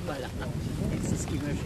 Voilà, c'est ce qui me gêne.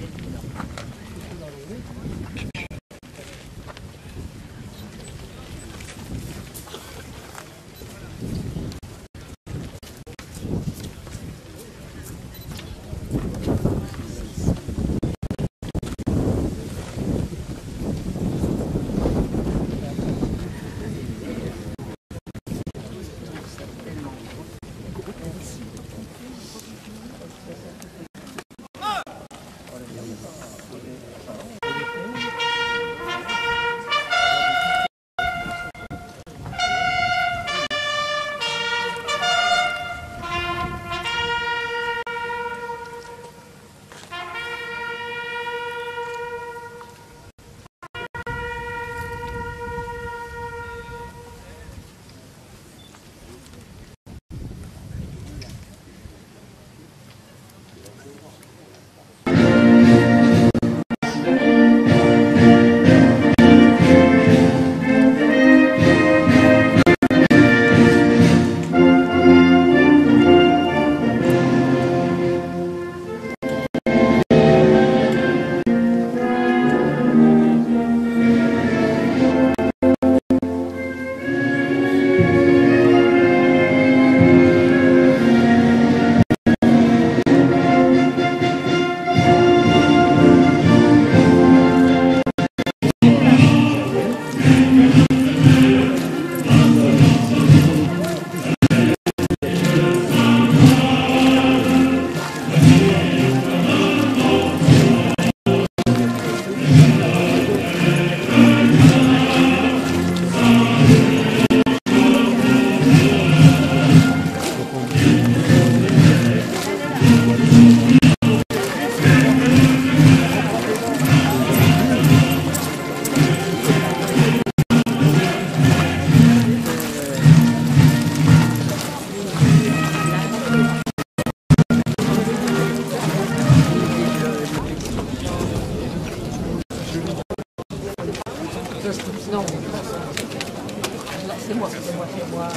Non, c'est moi, c'est moi, c'est moi.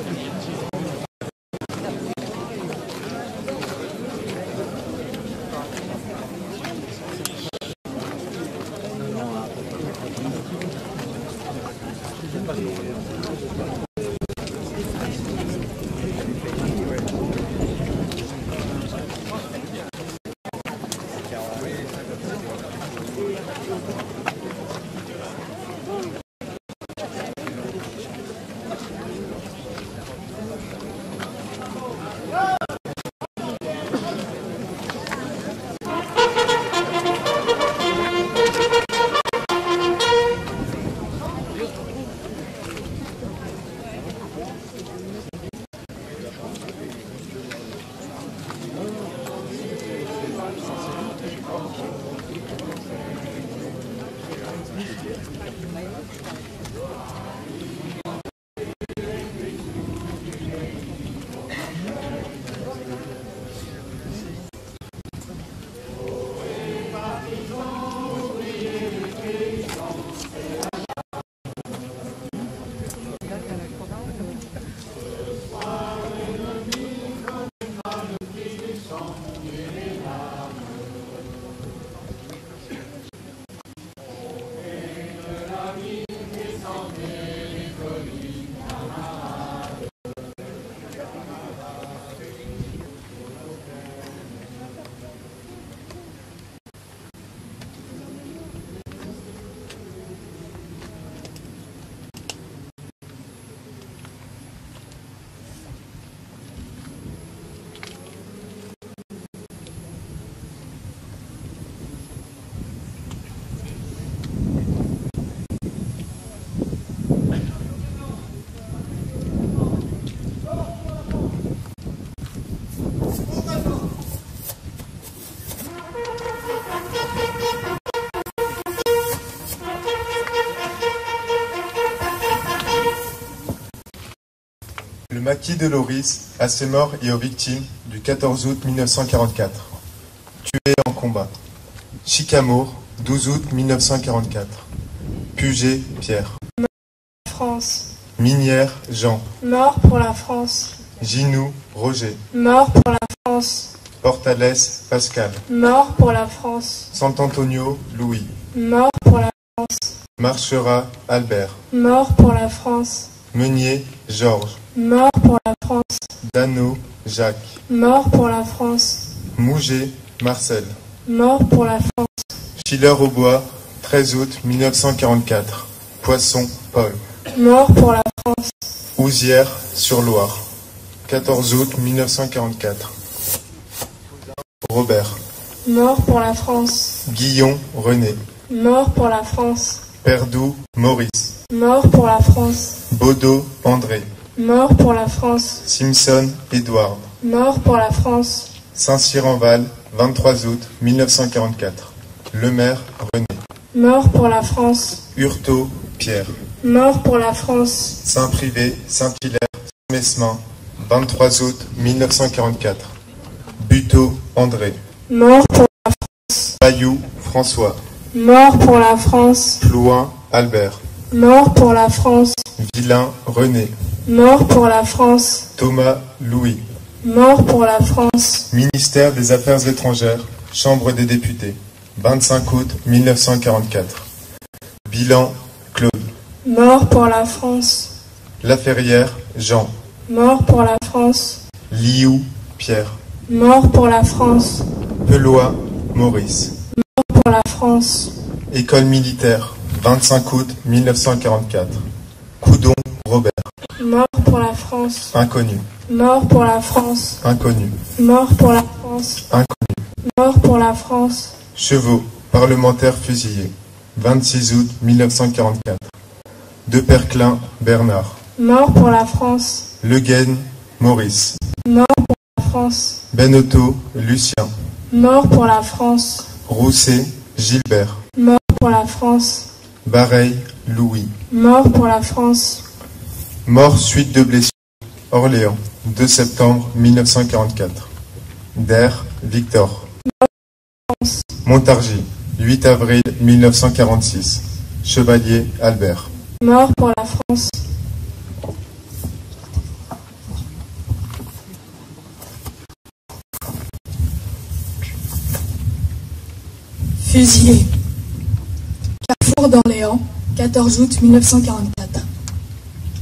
Le maquis de Loris à ses morts et aux victimes du 14 août 1944. Tué en combat. Chicamour, 12 août 1944. Puget, Pierre. France. Minière, Jean. Mort pour la France. Ginoux, Roger. Mort pour la France. Portales, Pascal. Mort pour la France. Sant'Antonio, Louis. Mort pour la France. Marchera, Albert. Mort pour la France. Meunier, Georges. Mort pour la France. Dano, Jacques. Mort pour la France. Mouget, Marcel. Mort pour la France. Schiller-au-Bois, 13 août 1944. Poisson, Paul. Mort pour la France. Ouzières-sur-Loire, 14 août 1944. Robert. Mort pour la France. Guillon, René. Mort pour la France. Perdoux, Maurice. Mort pour la France. Baudot, André. Mort pour la France. Simpson, Édouard. Mort pour la France. Saint-Cyr-en-Val, 23 août 1944. Lemaire, René. Mort pour la France. Hurtaud, Pierre. Mort pour la France. Saint-Privé, Saint-Hilaire, Saint-Mesmin, 23 août 1944. Buteau, André. Mort pour la France. Pailloux, François. Mort pour la France. Plouin, Albert. Mort pour la France. Villain, René. Mort pour la France. Thomas, Louis. Mort pour la France. Ministère des Affaires étrangères, Chambre des députés, 25 août 1944. Bilan, Claude. Mort pour la France. Laferrière, Jean. Mort pour la France. Liou, Pierre. Mort pour la France. Pelois, Maurice. Mort pour la France. École militaire, 25 août 1944. Coudon, Robert. Mort pour la France. Inconnu. Mort pour la France. Inconnu. Mort pour la France. Inconnu. Mort pour la France. Chevaux, parlementaire fusillé, 26 août 1944. De Perclin, Bernard. Mort pour la France. Le Guen, Maurice. Mort pour la France. Benotto, Lucien. Mort pour la France. Rousset, Gilbert. Mort pour la France. Bareil, Louis. Mort pour la France. Mort suite de blessures. Orléans, 2 septembre 1944. Der, Victor. Montargis, 8 avril 1946. Chevalier, Albert. Mort pour la France. Fusillé. Carrefour d'Orléans, 14 août 1944.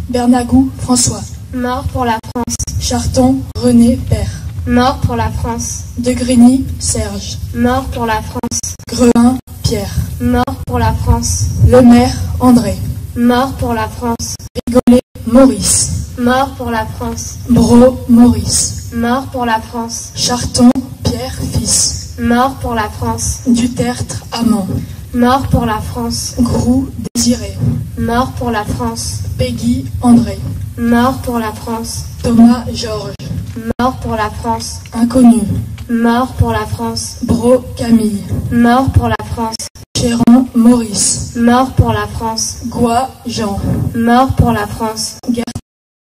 Bernagou, François. Mort pour la France. Charton, René, Père. Mort pour la France. De Grigny, Serge. Mort pour la France. Grelin, Pierre. Mort pour la France. Lemaire, André. Mort pour la France. Rigolet, Maurice. Mort pour la France. Bro, Maurice. Mort pour la France. Charton, Pierre, fils. Mort pour la France. Dutertre, Amand. Mort pour la France. Grou, Désiré. Mort pour la France. Peggy, André. Mort pour la France. Thomas, Georges. Mort pour la France. Inconnu. Mort pour la France. Bro, Camille. Mort pour la France. Chéran, Maurice. Mort pour la France. Goua, Jean. Mort pour la France.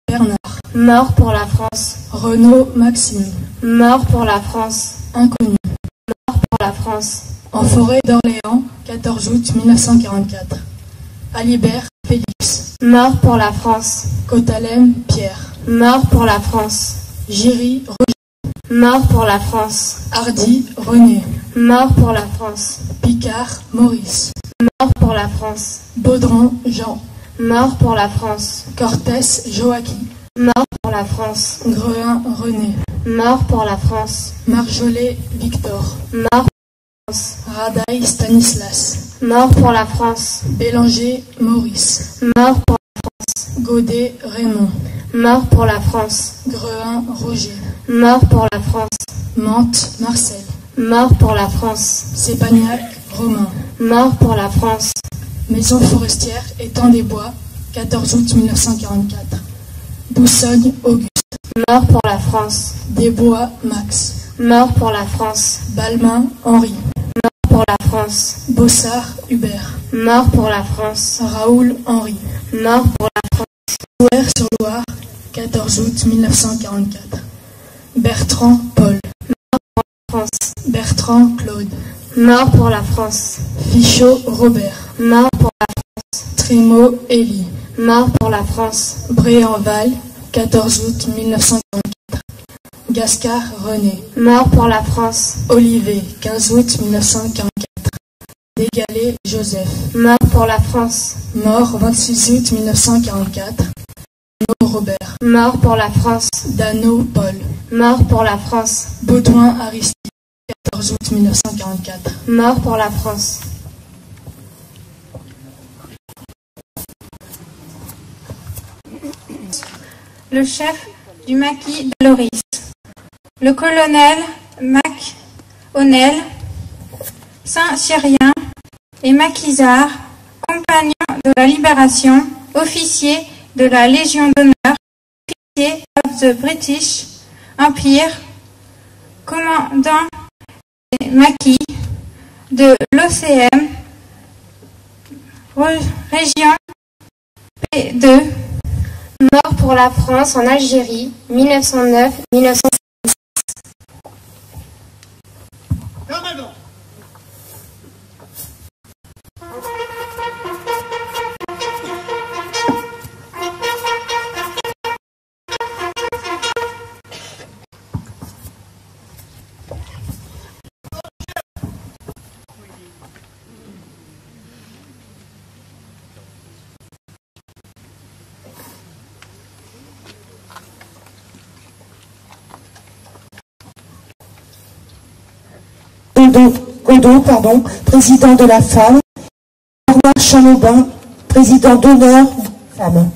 Bernard. Mort pour la France. Renaud, Maxime. Mort pour la France. Inconnu. Mort pour la France. En forêt d'Orléans, 14 août 1944. Alibert, Félix. Mort pour la France. Cotalem, Pierre. Mort pour la France. Giry, Roger. Mort pour la France. Hardy, René. Mort pour la France. Picard, Maurice. Mort pour la France. Baudron, Jean. Mort pour la France. Cortès, Joachim. Mort pour la France. Grein, René. Mort pour la France. Marjolais, Victor. Mort pour la France. Radaille, Stanislas. Mort pour la France. Bélanger, Maurice. Mort pour la France. Godet, Raymond. Mort pour la France. Grein, Roger. Mort pour la France. Mantes, Marcel. Mort pour la France. Sépagnac, Romain. Mort pour la France. Maison forestière, étang des Bois, 14 août 1944. Boussogne, Auguste. Mort pour la France. Desbois, Max. Mort pour la France. Balmain, Henri. Mort pour la France. Bossard, Hubert. Mort pour la France. Raoul, Henri. Mort pour la France. Loire-sur-Loire, 14 août 1944. Bertrand, Paul. France. Bertrand, Claude. Mort pour la France. Fichot, Robert. Mort pour la France. Trimaud, Élie. Mort pour la France. Bréanval, 14 août 1944. Gascard, René. Mort pour la France. Olivet, 15 août 1944. Dégalé, Joseph. Mort pour la France. Mort 26 août 1944. Dano, Robert. Mort pour la France. Dano, Paul. Mort pour la France. Baudouin, Aristide, 14 août 1944. Mort pour la France. Le chef du maquis de Loris. Le colonel Mac O'Neill, Saint-Cyrien et maquisard, compagnon de la Libération, officier de la Légion d'honneur, officier of the British Empire, commandant des maquis de l'OCM, région P2. Mort pour la France en Algérie, 1909-1956. Godot, président de la femme, Bernard Chalobin, président d'honneur de la femme.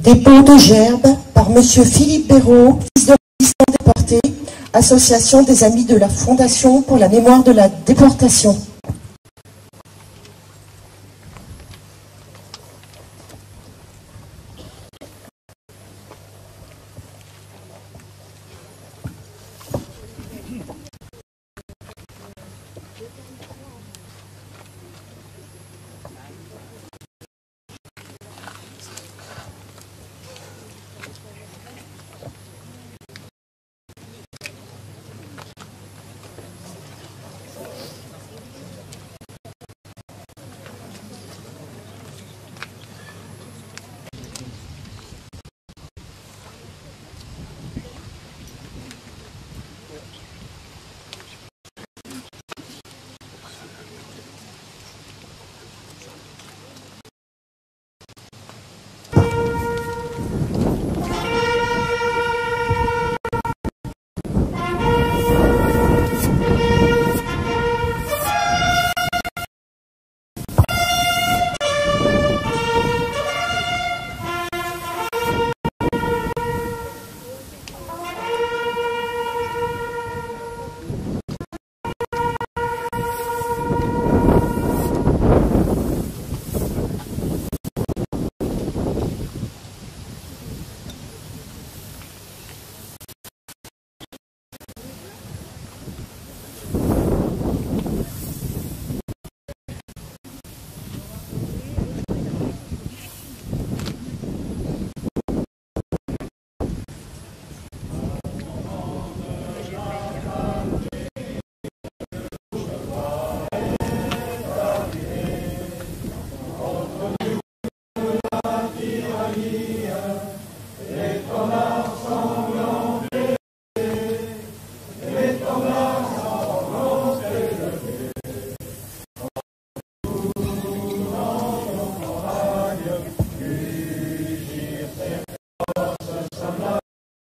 Dépôt de gerbe par Monsieur Philippe Béraud, fils de résistant déporté, association des amis de la Fondation pour la mémoire de la déportation.